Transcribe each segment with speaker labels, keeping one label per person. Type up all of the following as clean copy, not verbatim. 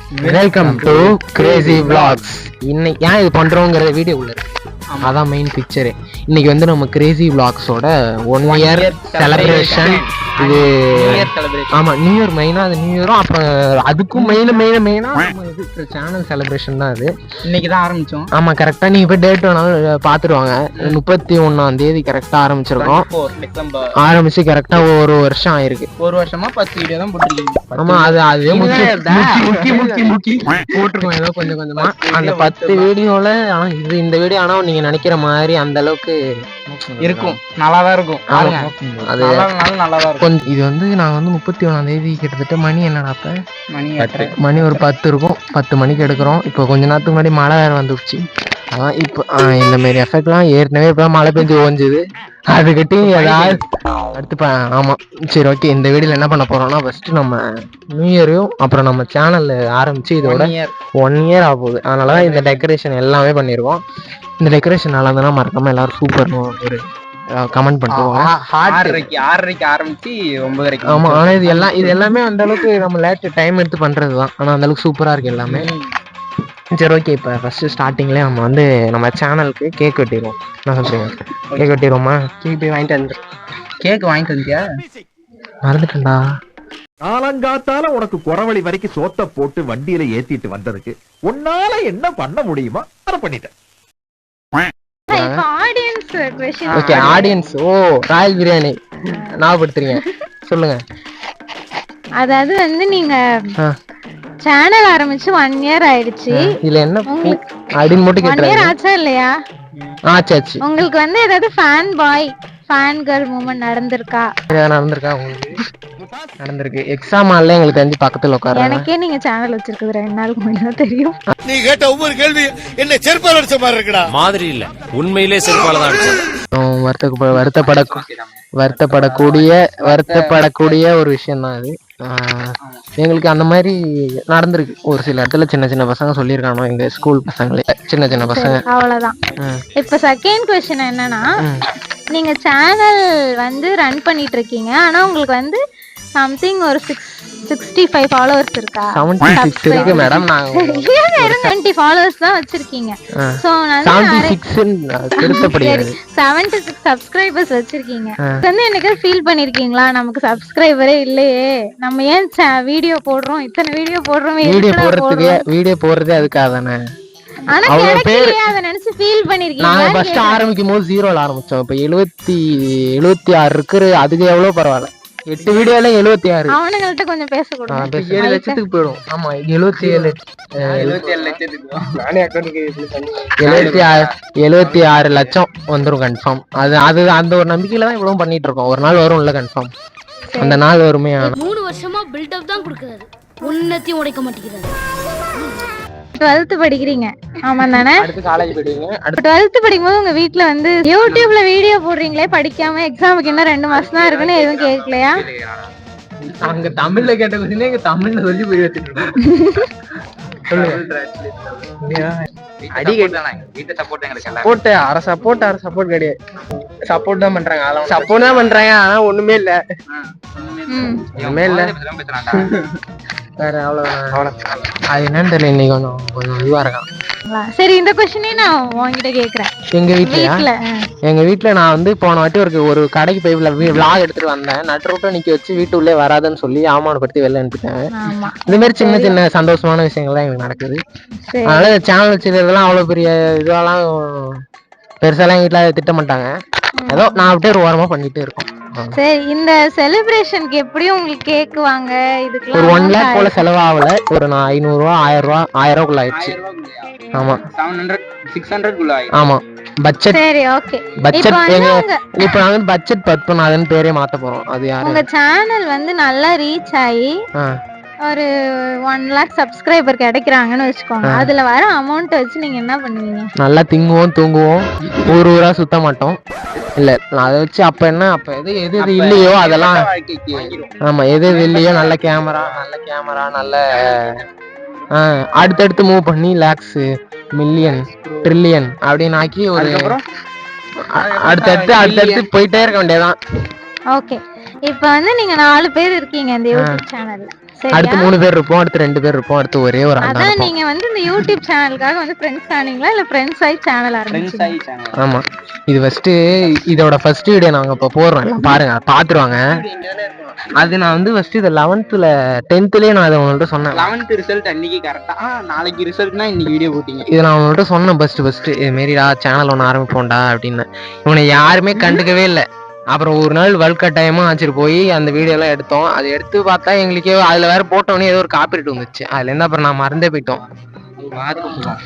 Speaker 1: Welcome to Crazy vlogs. இன்னைக்கு ஏன் இது பண்றோங்கிற வீடியோ உள்ள இருக்கு. அதான் மெயின் பிக்சரு. இன்னைக்கு வந்து நம்ம கிரேசி vlogsோட 1 year செலிப்ரேஷன். இது ஆமா, நியூ இயர் மெயினா. அது நியூ இயரும் அப்புறம் அதுக்கும் மெயினா இது சேனல் செலிப்ரேஷன் தான். அது
Speaker 2: இன்னைக்கு தான் ஆரம்பிச்சோம்.
Speaker 1: ஆமா, கரெக்டா நீங்க போய் டேட் வேணாலும் பாத்துருவாங்க. 31ஆம் தேதி கரெக்டா ஆரம்பிச்சிருக்கோம்.
Speaker 2: டிசம்பர்
Speaker 1: ஆரம்பிச்சு கரெக்டா ஒரு வருஷம் ஆயிருக்கு.
Speaker 2: ஒரு வருஷமா 10 வீடியோ தான் போட்டுருக்கீங்க.
Speaker 1: ஆமா, அது முக்கி போட்டிருக்கோம் ஏதோ கொஞ்சம் கொஞ்சமா. அந்த 10 வீடியோல ஆனா இந்த வீடியோ ஆனா நீங்க நினைக்கிற மாதிரி அந்த அளவுக்கு
Speaker 2: இருக்கும். நல்லாதான் இருக்கும்.
Speaker 1: அது
Speaker 2: நல்லாதான் இருக்கும்.
Speaker 1: இது வந்து நாங்க வந்து 31ஆம் தேதி கிட்டத்தட்ட மணி என்னடா அப்ப மணி ஒரு 10 இருக்கும். 10 மணிக்கு எடுக்கிறோம். இப்போ கொஞ்ச நேரத்துக்கு முன்னாடி மழை வேற வந்துடுச்சு. அதான் இப்போ இந்த மாதிரி எஃபெக்ட்லாம் ஏற்கனவே இப்போ மழை பெஞ்சு ஓஞ்சுது. அதுக்கிட்டே ஏதாவது அடுத்து ஆமா சரி ஓகே. இந்த வீடியோல என்ன பண்ண போறோம்னா ஃபர்ஸ்ட் நம்ம நியூ இயரையும் அப்புறம் நம்ம சேனல் ஆரம்பிச்சு இதோட 1 year ஆக போகுது. அதனாலதான் இந்த டெக்கரேஷன் எல்லாமே பண்ணிருக்கோம். இந்த டெக்கரேஷன் நல்லா இருந்ததுன்னா மறக்காம எல்லாரும் சூப்பர் ஒரு கமெண்ட் பண்ணுவாங்க.
Speaker 2: 6:30 ஆரம்பிச்சு 9:30.
Speaker 1: ஆமா, ஆனா இது எல்லாமே அந்த அளவுக்கு நம்ம லேட் டைம் எடுத்து பண்றதுதான். ஆனா அந்த அளவுக்கு சூப்பரா இருக்கு எல்லாமே. சரி ஓகே, இப்போ ஃபர்ஸ்ட் ஸ்டார்டிங்லேயே நம்ம வந்து நம்ம சேனலுக்கு கேக் வெட்டிடுவோம். என்ன சொல்றீங்க? கேக் வெட்டிடுவோமா? கேக் போய் வாங்கிட்டு வந்து
Speaker 2: கேக் வாங்கிட்டு வந்தியா?
Speaker 1: மறந்துட்டேன்டா.
Speaker 3: காலங்காத்தால உனக்கு குறவழி வரைக்கும் சோத்த போட்டு வண்டியில ஏத்திட்டு வந்ததுக்கு உன்னால என்ன பண்ண முடியுமா அதை பண்ணிட்டேன்.
Speaker 1: Okay, audience. ஓ, ராயல் பிரியாணி ஞாபகப்படுத்துறீங்க, சொல்லுங்க.
Speaker 4: அதாவது வந்து நீங்க சேனல் ஆரம்பிச்சு 1 year ஆயிடுச்சு.
Speaker 1: இதுல என்ன அப்படின்னு மட்டும் கேக்குறேன்.
Speaker 4: 1 year ஆச்சா இல்லையா?
Speaker 1: ஆச்சாச்சு.
Speaker 4: உங்களுக்கு வந்து ஏதாவது fan boy fan girl moment நடந்திருக்கா?
Speaker 1: உங்களுக்கு நடந்திருக்கு. எக்ஸாம் ஹால்ல எங்களுக்கு தெரிஞ்சு பக்கத்துல உட்கார.
Speaker 4: எனக்கே நீங்க சேனல் வச்சிருக்கிறது 2 நாளுக்கு முன்னாடி தான் தெரியும்.
Speaker 5: நீ கேட்ட ஒவ்வொரு கேள்வி என்ன செருப்பால அடிச்ச மாதிரி இருக்குடா. மாதிரி இல்ல, உண்மையிலே செருப்பால தான் அடிச்சது. வருத்தப்படக்கூடிய ஒரு விஷயம் தான் அது. எங்களுக்கு அந்த மாதிரி நடந்திருக்கு ஒரு சில இடத்துல. சின்ன பசங்க சொல்லியிருக்கானோ, எங்க ஸ்கூல் பசங்களே சின்ன பசங்க.
Speaker 4: அவ்வளவுதான். இப்ப செகண்ட் क्वेश्चन என்னன்னா, நீங்க சேனல் வந்து ரன் பண்ணிட்டு இருக்கீங்க. ஆனா உங்களுக்கு வந்து சம்திங் ஒரு 65 ஃபாலோவர்ஸ் இருக்கா?
Speaker 1: 76 இருக்கு மேடம். நாங்க
Speaker 4: 70 ஃபாலோவர்ஸ் தான் வச்சிருக்கீங்க. சோ 76 சப்ஸ்கிரைபர்ஸ் வச்சிருக்கீங்க. வந்து எனக்கு ஃபீல் பண்ணிருக்கீங்களா, நமக்கு சப்ஸ்கிரைபரே இல்லையே, நம்ம ஏன் வீடியோ போடுறோம், இத்தனை வீடியோ போடுறோம்,
Speaker 1: வீடியோ போடுறதே அதுக்காக தானே.
Speaker 4: ஆனா கிடைக்கலையே, அத நினைச்சு ஃபீல் பண்ணிருக்கீங்க.
Speaker 1: நாங்க ஃபர்ஸ்ட் ஆரம்பிக்கும் போது 0ல ஆரம்பிச்சோம். இப்ப 76 இருக்கு. அதுக்கு எவ்வளவு பரவாயில்ல. 8 வீடியோல 76.
Speaker 4: அவனுங்கள்ட்ட கொஞ்சம் பேசக்கூடாது.
Speaker 1: 7 லட்சத்துக்கு போயிடும். ஆமா, 77
Speaker 2: லட்சத்துக்கு நானே அக்கௌண்ட்க்கு
Speaker 1: 76 லட்சம் வந்துரும் கன்ஃபார்ம். அது அந்த ஒரு நம்பிக்கையில தான் இவ்வளவு பண்ணிட்டு இருக்கோம். ஒரு நாள் வரும்ல கன்ஃபார்ம். அந்த நாள் வருமே.
Speaker 6: 3 வருஷமா பில்டப் தான் கொடுக்கறாரு, உன்னத்தையும் உடைக்க மாட்டேங்கிறாரு.
Speaker 4: 12th படிக்கிறீங்க, ஆமா தானே?
Speaker 1: அடுத்து காலேஜ் போயிடுவீங்க.
Speaker 4: 12th படிக்கும்போது உங்க வீட்ல வந்து யூடியூப்ல வீடியோ போடுறீங்களே, படிக்காம எக்ஸாமுக்கு இன்னும் 2 மாசம் தான் இருக்குன்னு எதுவும் கேட்கலையா?
Speaker 1: அங்க தமிழ்ல கேட்ட கொஸ்டினே இங்க தமிழ்ல சொல்லி போய் வச்சிட்டு இருக்கோம்.
Speaker 2: அடி கேட்டானே. வீட்ல சப்போர்ட் எங்களுக்கு எல்லாம்
Speaker 1: சப்போர்ட் கிடையாது. சப்போர்ட் தான் பண்றாங்க. ஆனா ஒண்ணுமே இல்ல. வேற அவ்வளவுதான். அது என்னன்னு தெரியல. இன்னைக்கு கொஞ்சம் இதுவா இருக்கான்.
Speaker 4: சரி, இந்த क्वेश्चनே நான் உன்கிட்ட கேக்குறேன்.
Speaker 1: எங்க வீட்ல நான் வந்து போன வாட்டி ஒரு கடைக்கு போய் vlog எடுத்துட்டு வந்தேன். நடுரோட்ட நிக்க வச்சு வீட்டுள்ளே வராதுன்னு சொல்லி அவமானப்படுத்தி வெளில அனுப்பிட்டேன். இந்த மாதிரி சின்ன சந்தோஷமான விஷயங்கள் தான் எனக்கு நடக்குது. அதனால சேனல் வச்சிருக்கிறதுலாம் அவ்வளவு பெரிய இதெல்லாம் பெருசாலாம் வீட்டுல திட்ட மாட்டாங்க. ஏதோ நான் அப்படியே ஒரு ஓரமா பண்ணிட்டே இருக்கோம்.
Speaker 4: சரி, இந்த செலிப்ரேஷனுக்கு எப்படியும் உங்களுக்கு கேக்குவாங்க. இதுக்கு
Speaker 1: ஒரு 1 lakh போல செலவாகல. ஒரு 500 ரூபா 1000 ரூபாக்குள்ள ஆயிடுச்சு. ஆமா,
Speaker 2: 700 600 குள்ள ஆயி.
Speaker 1: ஆமா, பட்ஜெட்.
Speaker 4: சரி ஓகே.
Speaker 1: பட்ஜெட் இப்போ நாங்க பட்ஜெட் பத்மநாதன் பேரே மாத்த போறோம். அது யாரு?
Speaker 4: உங்க சேனல் வந்து நல்லா ரீச் ஆகி ஒரு 1 lakh சப்ஸ்கிரைபர் கிடைக்கிறாங்கன்னு வச்சுக்கோங்க. அதுல வர அமௌண்ட் வச்சு நீங்க என்ன பண்ணுவீங்க?
Speaker 1: நல்லா திங்குவோம், தூங்குவோம், ஊரா சுத்த மாட்டோம். இல்ல அதை வச்சு அப்ப எது இல்லையோ அதெல்லாம். ஆமா, எது இல்லையோ நல்ல கேமரா நல்ல அடுத்தடுத்து மூவ் பண்ணி லேக்ஸ், மில்லியன், ட்ரில்லியன் அப்படின்னு ஆக்கி ஒரு அடுத்தடுத்து போயிட்டே இருக்க வேண்டியதான்.
Speaker 4: ஓகே, இப்ப வந்து நீங்க 4 பேர் இருக்கீங்க இந்த யூடியூப் சேனல்ல.
Speaker 1: அடுத்து 3 பேர் இருப்போம், அடுத்து 2 பேர் இருப்போம், அடுத்து ஒரே ஒரு ஆள்
Speaker 4: அதான் நீங்க வந்து இந்த யூடியூப் சேனலுக்காக வந்து ஃப்ரெண்ட்ஸ் ஆனீங்களா இல்ல ஃப்ரெண்ட்ஸ் ஆயி சேனல் ஆரம்பிச்சீங்களா?
Speaker 1: ஆமா, இது ஃபர்ஸ்ட் இதோட ஃபர்ஸ்ட் வீடியோ நாங்க இப்ப போடுறோம், எல்லாம் பாருங்க பாத்துருவாங்க. அது நான் வந்து ஃபர்ஸ்ட் இது 11th 10thலயே நான் அதை உங்கள்ட்ட சொன்னேன்.
Speaker 5: 11th ரிசல்ட் அன்னைக்கு கரெக்டா நாளைக்கு ரிசல்ட்னா இன்னைக்கு வீடியோ போட்டீங்க.
Speaker 1: இதை நான் உங்கள்ட்ட சொன்னேன் ஃபர்ஸ்ட் இது மாரிடா சேனல் ஒன்று ஆரம்பிப்போம்டா அப்படின்னு. இவனை யாருமே கண்டுக்கவே இல்லை. அப்புறம் ஒரு நாள் வல்கட்டாயமா ஆச்சுட்டு போய் அந்த வீடியோ எல்லாம் எடுத்தோம். அதை எடுத்து பார்த்தா எங்களுக்கே அதுல வேற போட்டோன்னே ஏதோ ஒரு காப்பிரைட் வந்துச்சு. அதுல இருந்து அப்புறம் நான் மறந்தே போயிட்டோம்.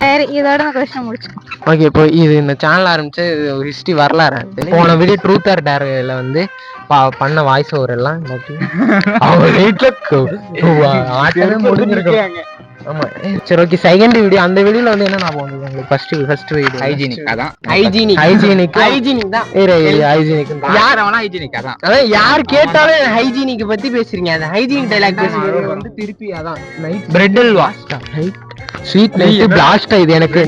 Speaker 4: சரி, இதோட கொஸ்டின் முடிச்சுக்கோ.
Speaker 1: ஓகே, இப்போ இது இந்த சேனல் ஆரம்பிச்சு ஹிஸ்டரி வரலாறு. போன வீடியோ ட்ரூத் ஆர் டேர்ல வந்து பண்ண வாய்ஸ் ஓவர் எல்லாம் அவங்க வீட்டுல ஆட்டமே முடிஞ்சிருக்காங்க. ஆமா, சரி ஓகே. செகண்ட் வீடியோ, அந்த வீடியோல வந்து என்ன ஞாபகம் வந்தது உங்களுக்கு? ஃபர்ஸ்ட் வீடியோ ஹைஜீனிக் தான்.
Speaker 5: அதான் யார் கேட்டாலும் ஹைஜீனிக் பத்தி பேசுறீங்க. அந்த ஹைஜீனிக் டைலாக் பேசுறது வந்து திருப்பி அதான்
Speaker 1: bread halwa sweet night blast. இது எனக்கு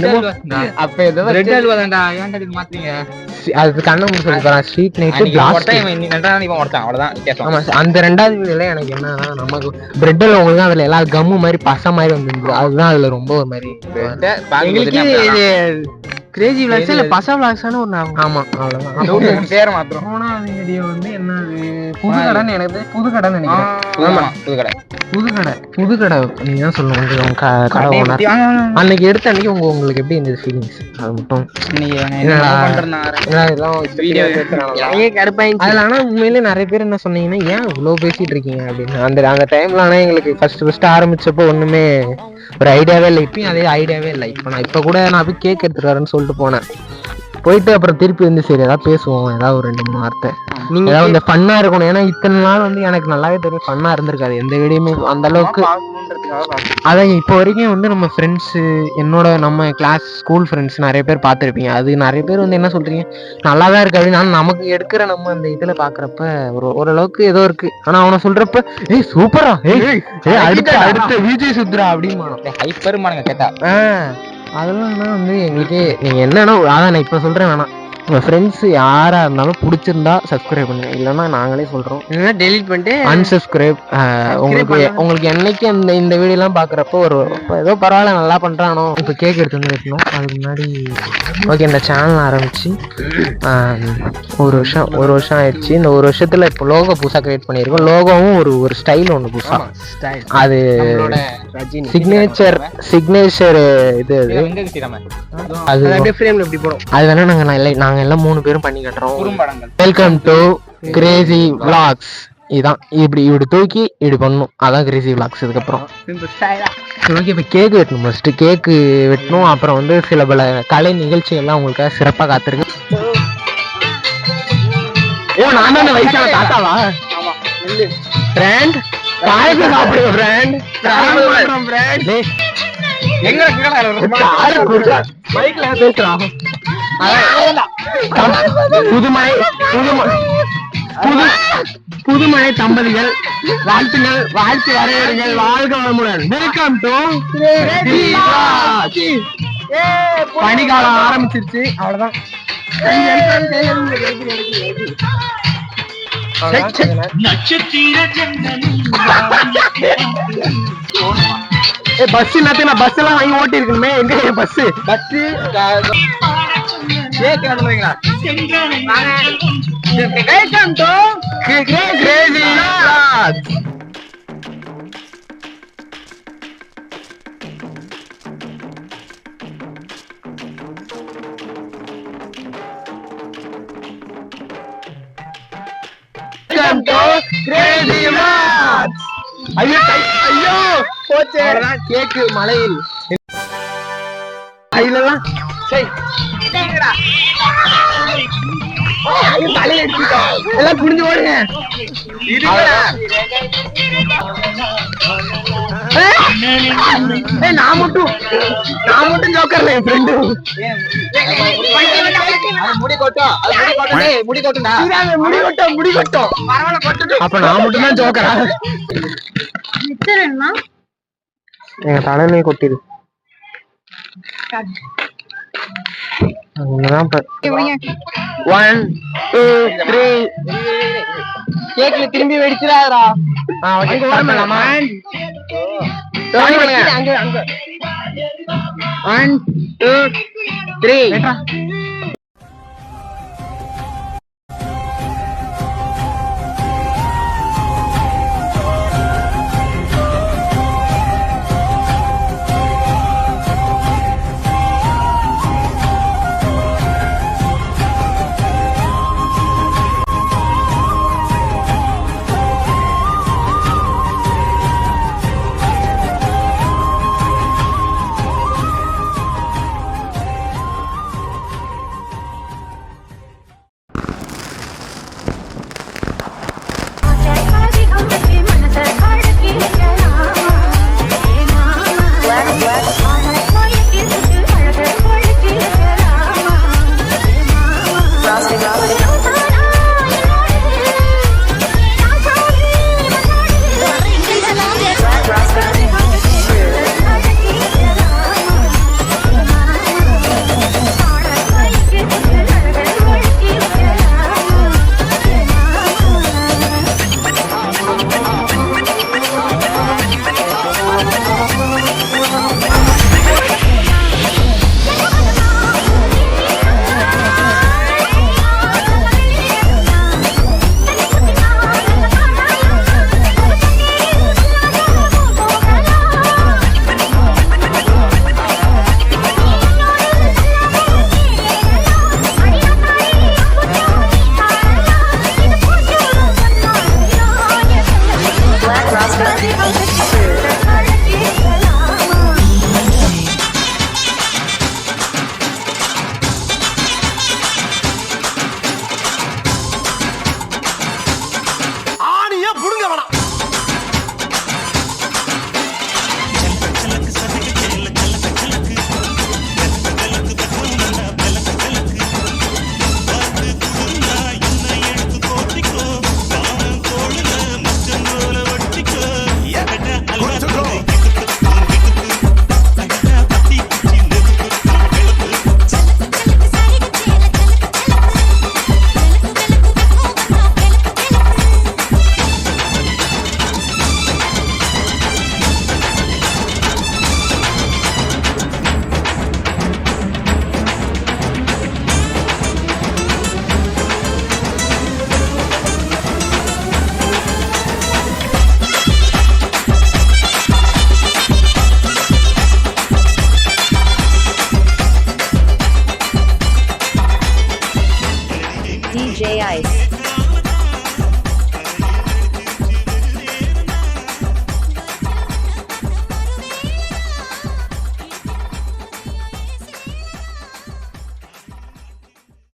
Speaker 5: அப்ப ஏதோ பிரெட் அல்வா தான்டா, ஏன்டா இது மாத்துறீங்க?
Speaker 1: அது கண்ண முடிச்சு சொல்லி தரேன். Sweet night blast. ஆமா, அந்த 2வது வீடியோல எனக்கு என்னன்னா, நமக்கு பிரெட் அல்வா உங்களுக்கு அதுல எல்லா கம்மு மாதிரி பச மாதிரி வந்துருந்துச்சு. அதுதான் அதுல ரொம்ப ஒரு மாதிரி
Speaker 5: கிரேசி விளாக்ஸ் இல்ல பசா விளாக்ஸான ஒரு நாம.
Speaker 1: ஆமா, அவ்வளவுதான் பேர் மாத்திரம். 3வது வீடியோ வந்து என்ன, புதுக்கடைன்னு எனக்கு புதுக்கடைன்னு நினைக்கிறேன். ஆமா, புதுக்கடை நீங்க தான் சொல்லணும். கடை ஓனர் அன்னைக்கு எடுத்த அன்னைக்கு உங்களுக்கு எப்படி இருந்தது ஃபீலிங்ஸ்? அது மட்டும் அதுல. ஆனா உண்மையிலே நிறைய பேர் என்ன சொன்னீங்கன்னா, ஏன் இவ்வளவு பேசிட்டு இருக்கீங்க அப்படின்னு. அந்த டைம்ல ஆனா எங்களுக்கு ஃபர்ஸ்ட் ஆரம்பிச்சப்போ ஒண்ணுமே ஒரு ஐடியாவே இல்லை. இப்பயும் அதே ஐடியாவே இல்லை. இப்ப கூட நான் போய் கேக் எடுத்துட்டு வரேன்னு சொல்லிட்டு போனேன். போயிட்டு அப்புறம் திருப்பி வந்து சரி ஏதாவது பேசுவோம், ஏதாவது ஒரு 2-3 வார்த்தை, நீங்க ஏதாவது இந்த ஃபன்னா இருக்கணும். ஏன்னா இத்தனை நாள் வந்து எனக்கு நல்லாவே தெரியும் ஃபன்னா இருந்திருக்காது எந்த வீடியோமே அந்த அளவுக்கு. அதான் இப்போ வரைக்கும் வந்து நம்ம ஃப்ரெண்ட்ஸ், நம்ம கிளாஸ் ஸ்கூல் ஃப்ரெண்ட்ஸ் நிறைய பேர் பார்த்துருப்பீங்க. அது நிறைய பேர் வந்து என்ன சொல்றீங்க, நல்லாதான் இருக்கு அப்படின்னு. ஆனால் நமக்கு எடுக்கிற நம்ம அந்த இதுல பாக்குறப்ப ஓரளவுக்கு ஏதோ இருக்கு. ஆனா அவனை சொல்றப்ப ஏய் சூப்பரா, அடுத்த விஜய் சுத்ரா அப்படின்னு ஹைப்பருமானுங்க கேட்டா. அதெல்லாம் வந்து எங்களுக்கு நீங்க என்னன்னா, அதான் நான் இப்ப சொல்றேன், வேணாம் உங்க ஃப்ரெண்ட்ஸ் யாரா இருந்தாலும் பிடிச்சிருந்தா சப்ஸ்கிரைப் பண்ணுங்க, இல்லைன்னா நாங்களே சொல்றோம்
Speaker 5: டெலீட் பண்ணிட்டு
Speaker 1: அன்சப்ஸ்கிரைப். உங்களுக்கு என்னைக்கு இந்த வீடியோ எல்லாம் பாக்குறப்போ ஏதோ பரவாயில்ல நல்லா பண்றானோ. இப்ப கேக் எடுத்து வந்து வைக்கணும். அதுக்கு முன்னாடி ஓகே, இந்த சேனல் ஆரம்பிச்சு ஒரு வருஷம் ஆயிடுச்சு. இந்த ஒரு வருஷத்துல இப்போ லோகோ புதுசா கிரியேட் பண்ணிருக்கோம். லோகோவும் ஒரு ஸ்டைல் ஒண்ணு புதுசா, அது சிக்னேச்சர் இது அது அப்படியே ஃப்ரேம்ல எப்படி போடும். அது வேணா நாங்க எல்லாம் 3 பேரும் பண்ணி கட்டுறோம். Welcome to Crazy vlogs. இதான் இப்படி தூக்கி இப்படி பண்ணணும். அதான் கிரேசி விளாக்ஸ். இதுக்கப்புறம் ஓகே, இப்போ கேக் வெட்டணும். ஃபர்ஸ்ட் கேக்கு வெட்டணும். அப்புறம் வந்து சில பல கலை நிகழ்ச்சிகள்லாம் உங்களுக்காக சிறப்பாக காத்திருக்கு. நான் தான் வயசான தாத்தாவா? ஃப்ரெண்ட் பாயச சாப்பிடுங்க ஃப்ரெண்ட். புதுமலை தம்பதிகள் வாழ்த்துங்கள், வாழ்த்து வரவேறுங்கள், வாழ்க வளமுடன். வெல்கம் டு பனிகாலம் ஆரம்பிச்சிருச்சு. அவ்வளவுதான். பஸ் எல்லாத்தையும் நான் பஸ் எல்லாம் வாங்கி ஓட்டி இருக்கணுமே. எங்க பஸ் ஐயோ போச்சே. கேக்கு மலையில் எல்லாம் புரிஞ்சு ஓடுங்க. நான் மட்டும் ஜோக்கர்ல என் ஃப்ரெண்டு முடி கொட்டும். அப்ப நான் மட்டும் தான் ஜோக்கரா? எங்க தலைமையை கொட்டிடு. கேக்ல திரும்பி வெடிச்சிடாதா? ஓகே
Speaker 5: ஓரம் பண்ணலாமா?
Speaker 1: Start பண்ணுங்க.
Speaker 5: அங்க 1 2 3